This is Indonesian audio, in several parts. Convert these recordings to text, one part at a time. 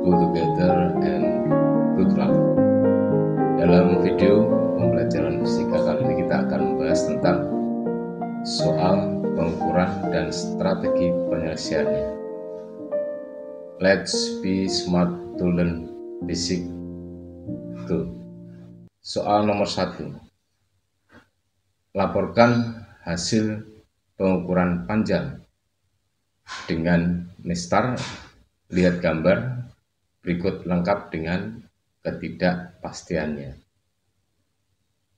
go together and good luck. Dalam video pembelajaran fisika kali ini kita akan membahas tentang soal pengukuran dan strategi penyelesaiannya. Let's be smart to learn physics 2. Soal nomor 1. Laporkan hasil pengukuran panjang dengan mistar. Lihat gambar berikut lengkap dengan ketidakpastiannya.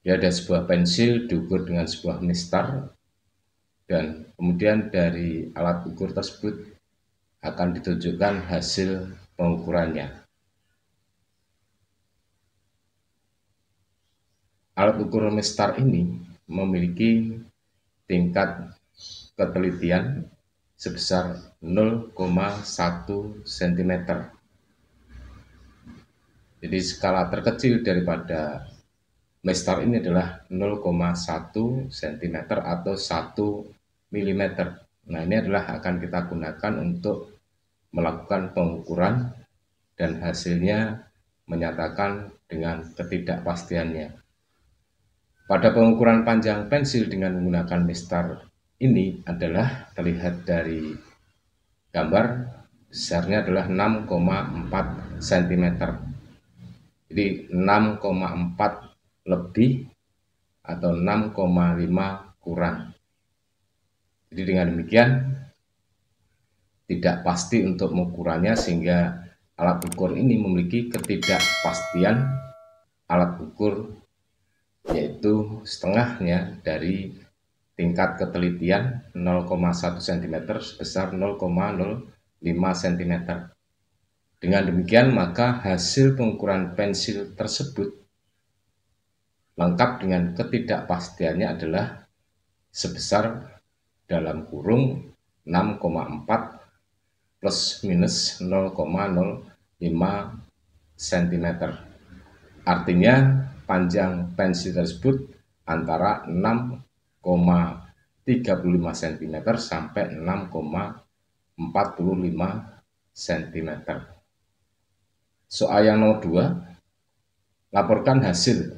Ya, ada sebuah pensil diukur dengan sebuah mistar, dan kemudian dari alat ukur tersebut akan ditunjukkan hasil pengukurannya. Alat ukur mistar ini memiliki tingkat ketelitian sebesar 0,1 cm. Jadi skala terkecil daripada mistar ini adalah 0,1 cm atau 1 mm. Nah, ini adalah akan kita gunakan untuk melakukan pengukuran dan hasilnya menyatakan dengan ketidakpastiannya. Pada pengukuran panjang pensil dengan menggunakan mistar ini adalah terlihat dari gambar, besarnya adalah 6,4 cm. Jadi 6,4 lebih atau 6,5 kurang. Jadi dengan demikian tidak pasti untuk mengukurannya, sehingga alat ukur ini memiliki ketidakpastian alat ukur, yaitu setengahnya dari tingkat ketelitian 0,1 cm sebesar 0,05 cm. Dengan demikian maka hasil pengukuran pensil tersebut lengkap dengan ketidakpastiannya adalah sebesar dalam kurung 6,4 plus minus 0,05 cm. Artinya panjang pensil tersebut antara 6,35 cm sampai 6,45 cm. Soal yang nomor 2, laporkan hasil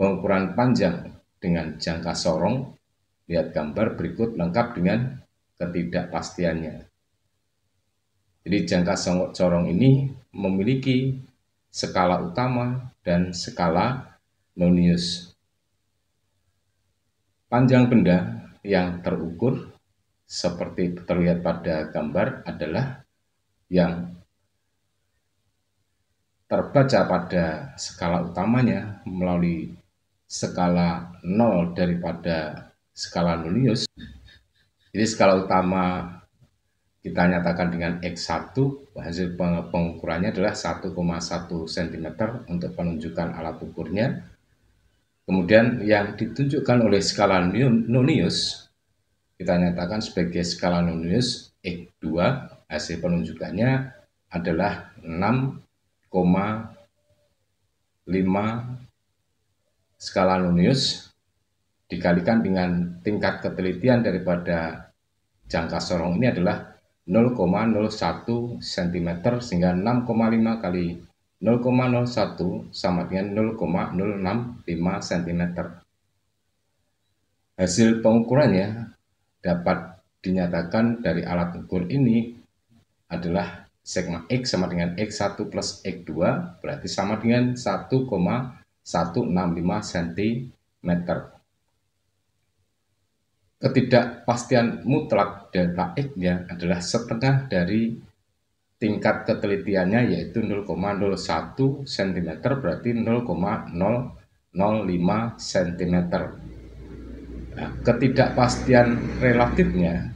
pengukuran panjang dengan jangka sorong. Lihat gambar berikut lengkap dengan ketidakpastiannya. Jadi jangka sorong ini memiliki skala utama dan skala nonius. Panjang benda yang terukur seperti terlihat pada gambar adalah yang terbaca pada skala utamanya melalui skala 0 daripada skala nonius. Jadi skala utama kita nyatakan dengan X1, hasil pengukurannya adalah 1,1 cm untuk penunjukan alat ukurnya. Kemudian yang ditunjukkan oleh skala nonius kita nyatakan sebagai skala nonius X2, hasil penunjukannya adalah 6,5 skala nonius dikalikan dengan tingkat ketelitian daripada jangka sorong ini adalah 0,01 cm, sehingga 6,5 kali 0,01 sama dengan 0,065 cm. Hasil pengukurannya dapat dinyatakan dari alat ukur ini adalah sigma X sama dengan X1 plus X2, berarti sama dengan 1,165 cm. Ketidakpastian mutlak delta X-nya adalah setengah dari tingkat ketelitiannya, yaitu 0,01 cm, berarti 0,005 cm. Nah, ketidakpastian relatifnya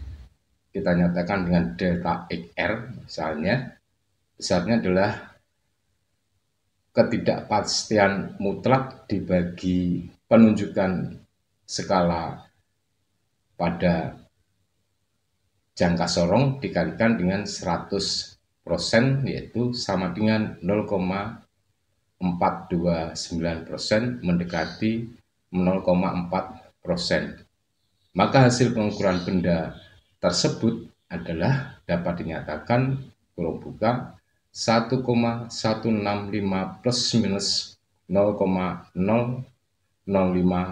kita nyatakan dengan delta XR, misalnya besarnya adalah ketidakpastian mutlak dibagi penunjukan skala pada jangka sorong dikalikan dengan 100%, yaitu sama dengan 0,429%, mendekati 0,4%. Maka hasil pengukuran benda tersebut adalah dapat dinyatakan kurung buka 1,165 plus minus 0,005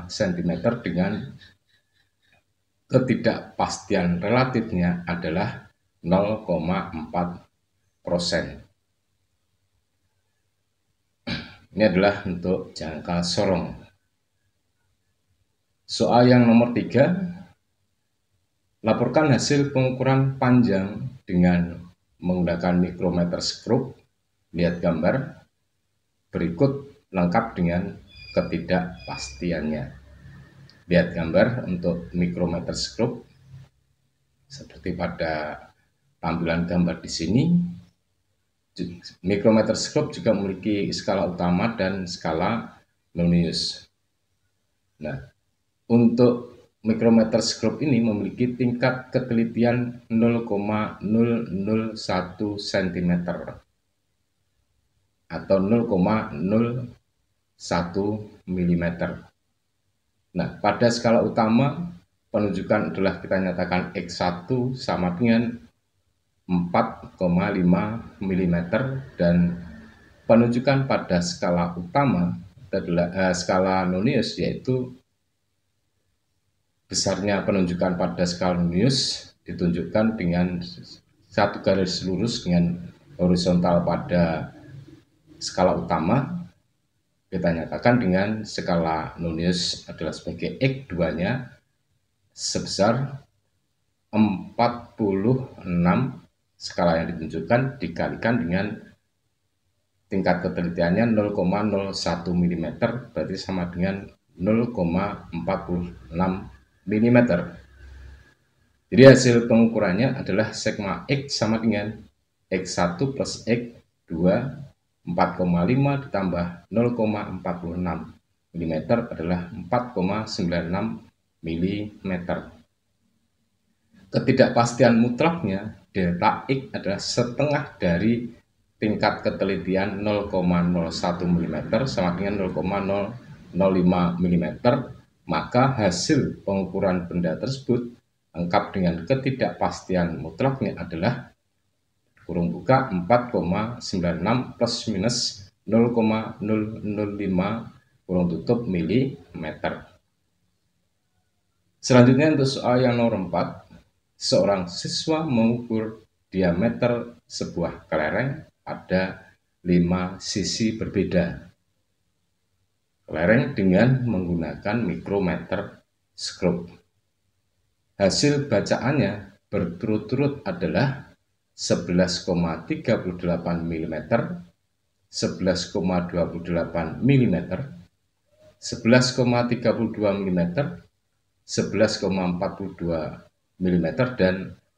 cm dengan ketidakpastian relatifnya adalah 0,4%. Ini adalah untuk jangka sorong. Soal yang nomor 3, laporkan hasil pengukuran panjang dengan menggunakan micrometer scope. Lihat gambar berikut lengkap dengan ketidakpastiannya. Lihat gambar untuk micrometer scope seperti pada tampilan gambar di sini. Micrometer scope juga memiliki skala utama dan skala Nonius. Nah, untuk micrometer scope ini memiliki tingkat ketelitian 0,001 cm atau 0,01 mm. Nah, pada skala utama penunjukan adalah kita nyatakan X1 sama dengan 4,5 mm dan penunjukan pada skala utama adalah skala Nonius, yaitu besarnya penunjukan pada skala Nonius ditunjukkan dengan satu garis lurus dengan horizontal pada skala utama. Kita nyatakan dengan skala Nonius adalah sebagai X2-nya sebesar 46. Skala yang ditunjukkan dikalikan dengan tingkat ketelitiannya 0,01 mm, berarti sama dengan 0,46 mm. Jadi hasil pengukurannya adalah sigma X sama dengan X1 plus X2, 4,5 ditambah 0,46 mm adalah 4,96 mm. Ketidakpastian mutlaknya delta X adalah setengah dari tingkat ketelitian 0,01 mm sama dengan 0,005 mm, maka hasil pengukuran benda tersebut lengkap dengan ketidakpastian mutlaknya adalah kurung buka 4,96 plus minus 0,005 kurung tutup milimeter. Selanjutnya untuk soal yang nomor 4, seorang siswa mengukur diameter sebuah kelereng pada 5 sisi berbeda. Kelereng dengan menggunakan micrometer scope. Hasil bacaannya berturut-turut adalah 11,38 mm, 11,28 mm, 11,32 mm, 11,42 mm, dan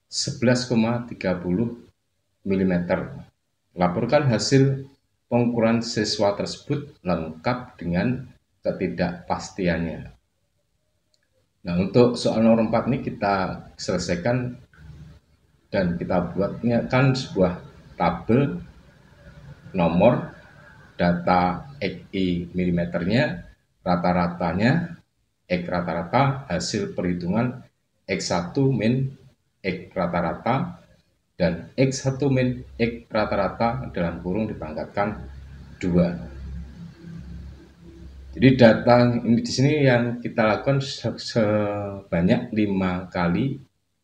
11,30 mm. Laporkan hasil pengukuran siswa tersebut lengkap dengan ketidakpastiannya. Nah, untuk soal nomor 4 ini kita selesaikan dan kita buatnya kan sebuah tabel nomor data XI milimeternya, rata-ratanya, X rata-rata, hasil perhitungan X1 min X rata-rata, dan X1 min X rata-rata dalam kurung dipangkatkan 2. Jadi data ini di sini yang kita lakukan sebanyak 5 kali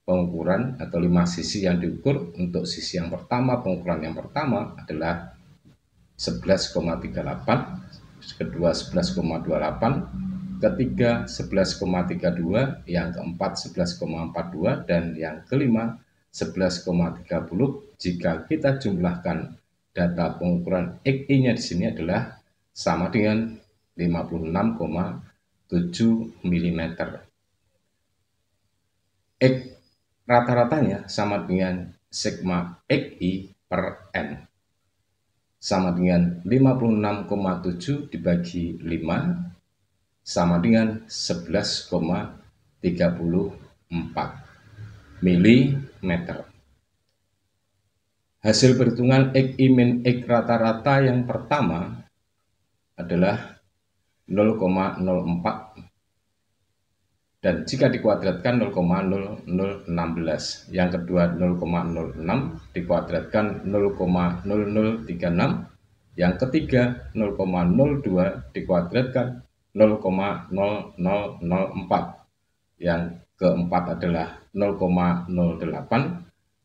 pengukuran atau 5 sisi yang diukur. Untuk sisi yang pertama, pengukuran yang pertama adalah 11,38, kedua 11,28, ketiga 11,32, yang keempat 11,42, dan yang kelima 11,30. Jika kita jumlahkan data pengukuran XI-nya di sini adalah sama dengan 56,7 mm. X rata-ratanya sama dengan sigma XI per N, sama dengan 56,7 dibagi 5, sama dengan 11,34 mm. Hasil perhitungan XI min X rata-rata yang pertama adalah 0,04 Dan jika dikuadratkan 0,0016. Yang kedua 0,06 dikuadratkan 0,0036. Yang ketiga 0,02 dikuadratkan 0,0004. Yang keempat adalah 0,08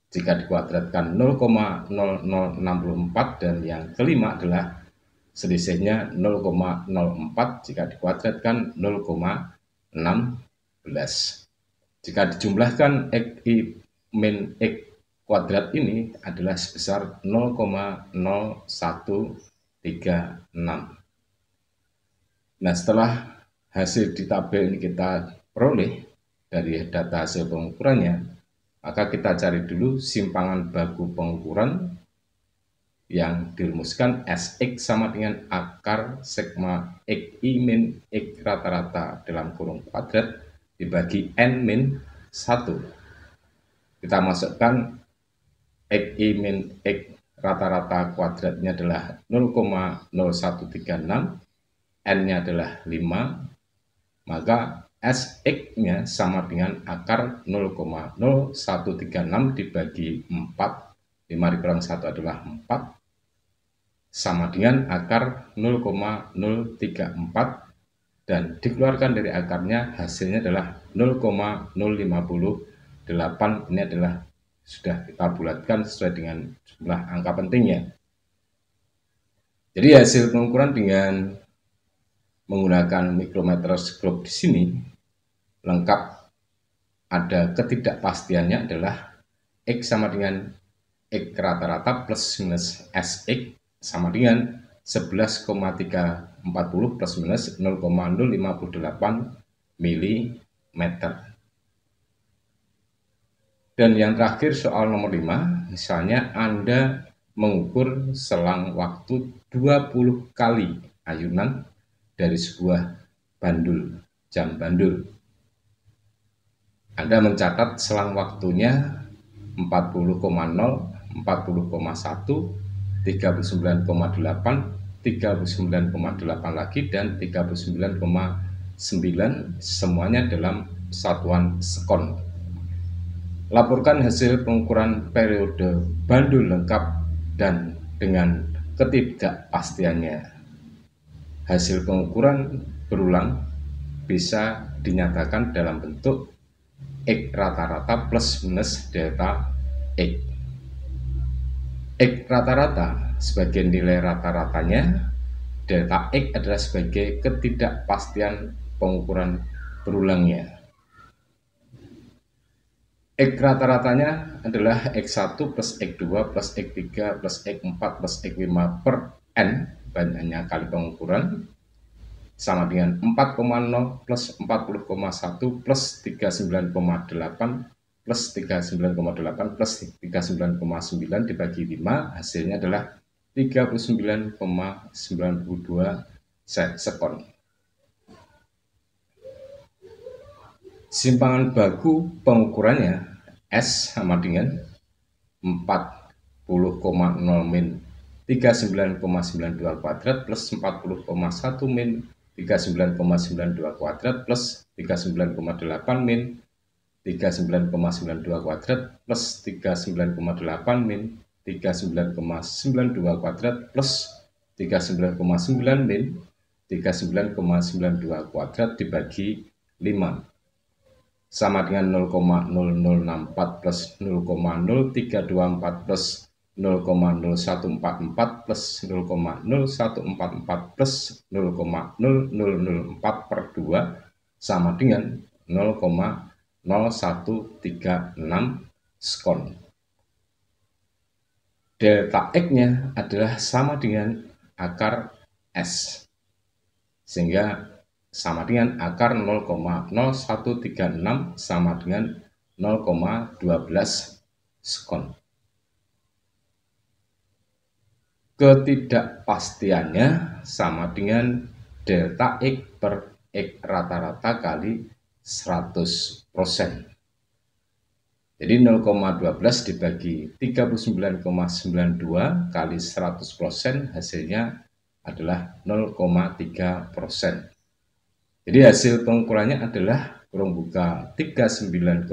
jika dikuadratkan 0,0064. Dan yang kelima adalah selisihnya 0,04 jika dikuadratkan 0,16. Jika dijumlahkan X min X kuadrat ini adalah sebesar 0,0136. Nah, setelah hasil di tabel ini kita peroleh dari data hasil pengukurannya, maka kita cari dulu simpangan baku pengukuran yang dirumuskan Sx sama dengan akar sigma Xi min X rata-rata dalam kurung kuadrat dibagi N min 1. Kita masukkan Xi min X rata-rata kuadratnya adalah 0,0136, N-nya adalah 5, maka Sx-nya sama dengan akar 0,0136 dibagi 4, 5 dikurang 1 adalah 4, sama dengan akar 0,034, dan dikeluarkan dari akarnya hasilnya adalah 0,058. Ini adalah sudah kita bulatkan sesuai dengan jumlah angka pentingnya. Jadi hasil pengukuran dengan menggunakan mikrometeroskop di sini lengkap. Ada ketidakpastiannya adalah X sama dengan X rata-rata plus minus Sx sama dengan 11,340 plus minus 0,058 mm. Dan yang terakhir soal nomor 5, misalnya Anda mengukur selang waktu 20 kali ayunan dari sebuah bandul, jam bandul. Anda mencatat selang waktunya 40,0, 40,1, 39,8, 39,8 lagi, dan 39,9, semuanya dalam satuan sekon. Laporkan hasil pengukuran periode bandul lengkap dan dengan ketidakpastiannya. Hasil pengukuran berulang bisa dinyatakan dalam bentuk X rata-rata plus minus delta X. X rata-rata sebagai nilai rata-ratanya, delta X adalah sebagai ketidakpastian pengukuran berulangnya. X rata-ratanya adalah X1 plus X2 plus X3 plus X4 plus X5 per N, banyaknya kali pengukuran, sama dengan 4,0 plus 40,1 plus 39,8 plus 39,8 plus 39,9 dibagi 5, hasilnya adalah 39,92 sekon. Simpangan baku pengukurannya S sama dengan 40,0 min 39,92 kuadrat plus 40,1 min 39,92 kuadrat plus 39,8 min 39,92 kuadrat plus 39,8 min 39,92 kuadrat plus 39,9 min 39,92 kuadrat dibagi 5 sama dengan 0,0064 plus 0,0324 plus 0,0144 plus 0,0144 plus 0,0004 per 2 sama dengan 0,0136 sekon. Delta X-nya adalah sama dengan akar S, sehingga sama dengan akar 0,0136 sama dengan 0,12 sekon. Ketidakpastiannya sama dengan delta X per X rata-rata kali 100%. Jadi 0,12 dibagi 39,92 kali 100% hasilnya adalah 0,3%. Jadi hasil pengukurannya adalah kurung buka 39,92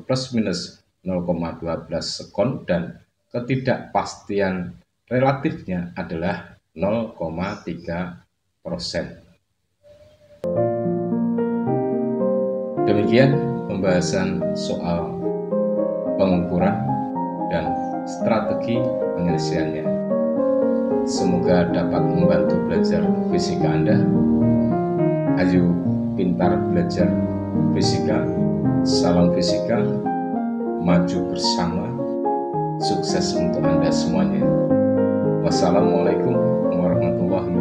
plus minus 0,12 sekon, dan ketidakpastian relatifnya adalah 0,3%. Demikian pembahasan soal pengukuran dan strategi penyelesaiannya. Semoga dapat membantu belajar fisika Anda. Ayo pintar belajar fisika. Salam fisika, maju bersama. Sukses untuk Anda semuanya. Wassalamualaikum warahmatullahi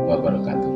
wabarakatuh.